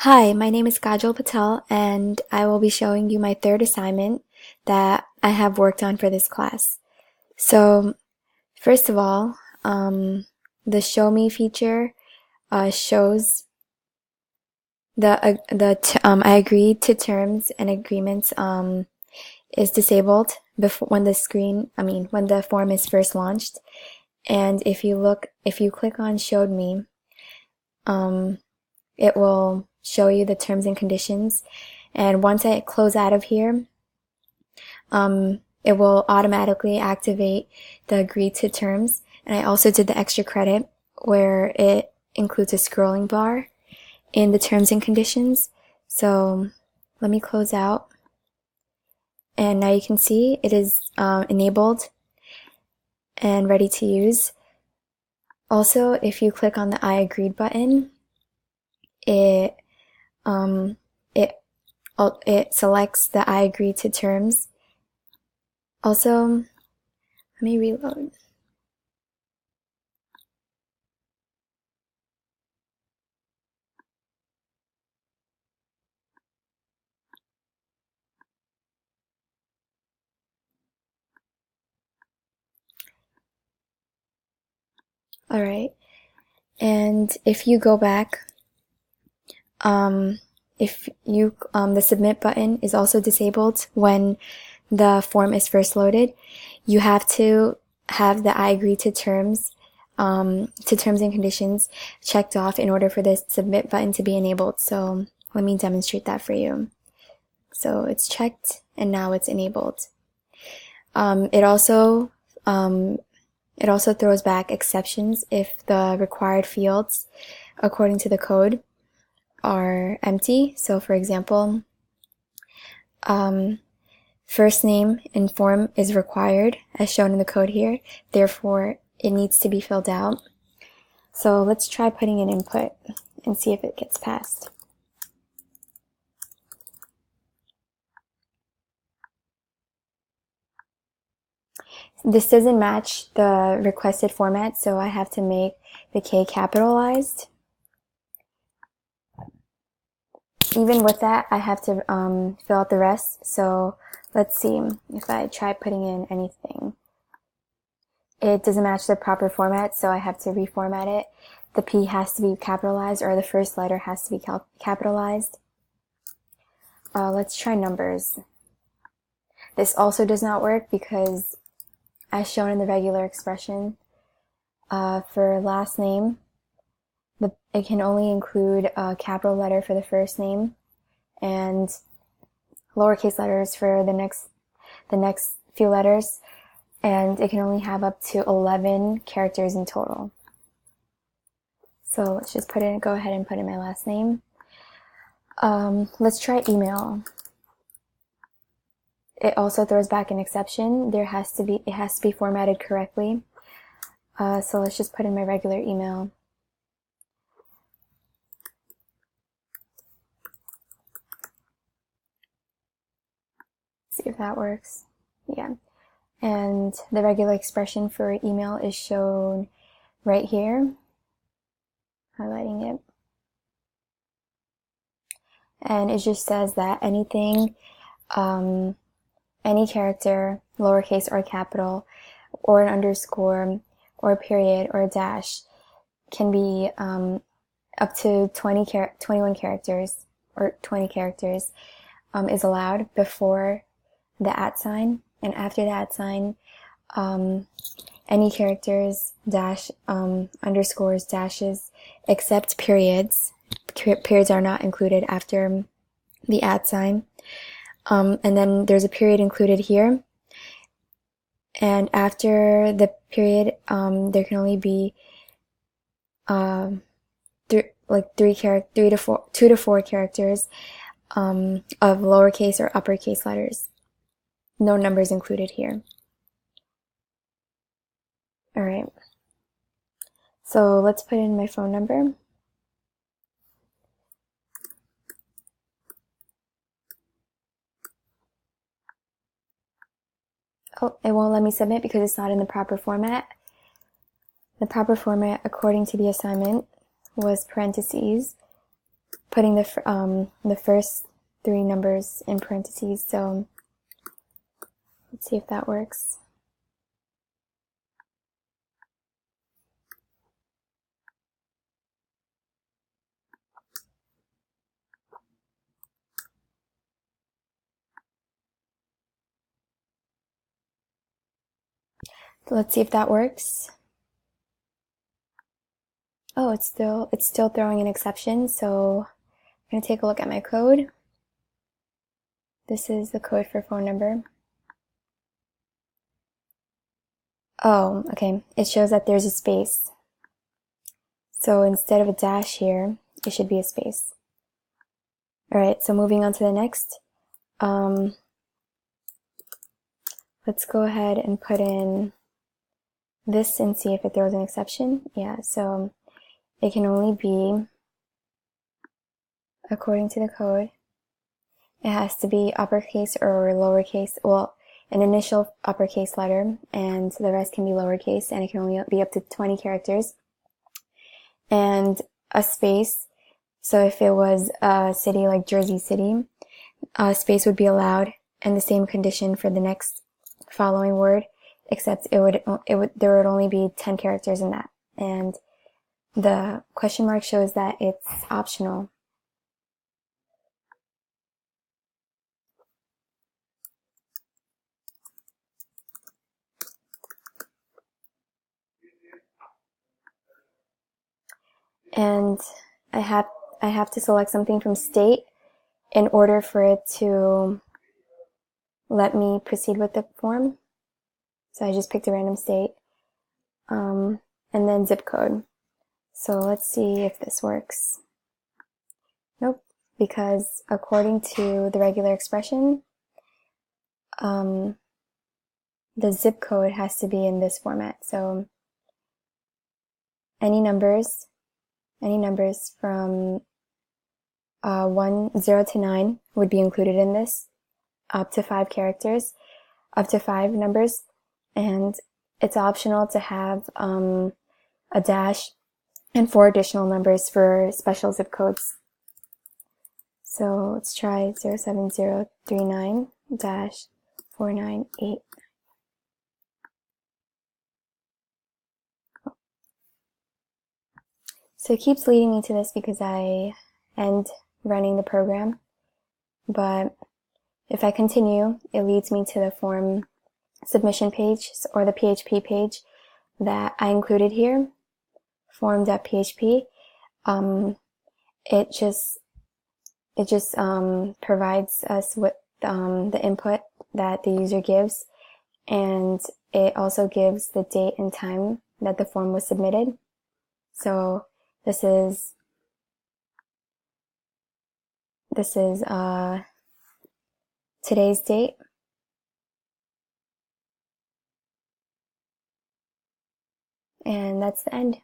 Hi, my name is Kajal Patel, and I will be showing you my third assignment that I have worked on for this class. So, first of all, the Show Me feature shows I agreed to terms and agreements is disabled before when the form is first launched. And if you click on Showed Me, um, it will show you the terms and conditions. And once I close out of here, it will automatically activate the agreed to terms. And I also did the extra credit where it includes a scrolling bar in the terms and conditions. So let me close out. And now you can see it is enabled and ready to use. Also, if you click on the I agreed button, it um, it it selects the I agree to terms. Also, let me reload. All right. And if you go back, if you the submit button is also disabled when the form is first loaded. You have to have the I agree to terms and conditions checked off in order for this submit button to be enabled. So let me demonstrate that for you. So it's checked and now it's enabled. It also throws back exceptions if the required fields according to the code are empty. So for example, first name in form is required as shown in the code here. Therefore, it needs to be filled out. So let's try putting an input and see if it gets passed. This doesn't match the requested format, so I have to make the K capitalized. Even with that, I have to fill out the rest. So let's see if I try putting in anything. It doesn't match the proper format, so I have to reformat it. The P has to be capitalized, or the first letter has to be capitalized. Let's try numbers. This also does not work because, as shown in the regular expression, for last name, it can only include a capital letter for the first name and lowercase letters for the next few letters, and it can only have up to 11 characters in total. So let's just go ahead and put in my last name. Let's try email. It also throws back an exception. It has to be formatted correctly. So let's just put in my regular email. See if that works. Yeah. And the regular expression for email is shown right here. Highlighting it. And it just says that anything, any character, lowercase or capital, or an underscore, or a period, or a dash, can be up to 21 characters, or 20 characters is allowed before the @ sign. And after the @ sign, any characters, dash, underscores, dashes, except periods. Periods are not included after the @ sign. And then there's a period included here. And after the period, there can only be two to four characters of lowercase or uppercase letters. No numbers included here. All right. So let's put in my phone number. Oh, it won't let me submit because it's not in the proper format. The proper format, according to the assignment, was parentheses, putting the first three numbers in parentheses. So let's see if that works. So let's see if that works. Oh, it's still throwing an exception, so I'm going to take a look at my code. This is the code for phone number. Oh, okay. It shows that there's a space. So instead of a dash here, it should be a space. Alright, so moving on to the next. Let's go ahead and put in this and see if it throws an exception. Yeah, so it can only be, according to the code, it has to be uppercase or lowercase, well, an initial uppercase letter, and the rest can be lowercase, and it can only be up to 20 characters. And a space, so if it was a city like Jersey City, a space would be allowed, and the same condition for the next following word, except there would only be 10 characters in that. And the question mark shows that it's optional. And I have to select something from state in order for it to let me proceed with the form. So I just picked a random state. And then zip code. So let's see if this works. Nope, because according to the regular expression, the zip code has to be in this format. So any numbers from 0 to 9 would be included in this, up to 5 characters, up to 5 numbers, and it's optional to have a dash and 4 additional numbers for special zip codes. So let's try 07039-498. So it keeps leading me to this because I end running the program, but if I continue, it leads me to the form submission page, or the PHP page that I included here, form.php. It just provides us with the input that the user gives, and it also gives the date and time that the form was submitted. So this is today's date. And that's the end.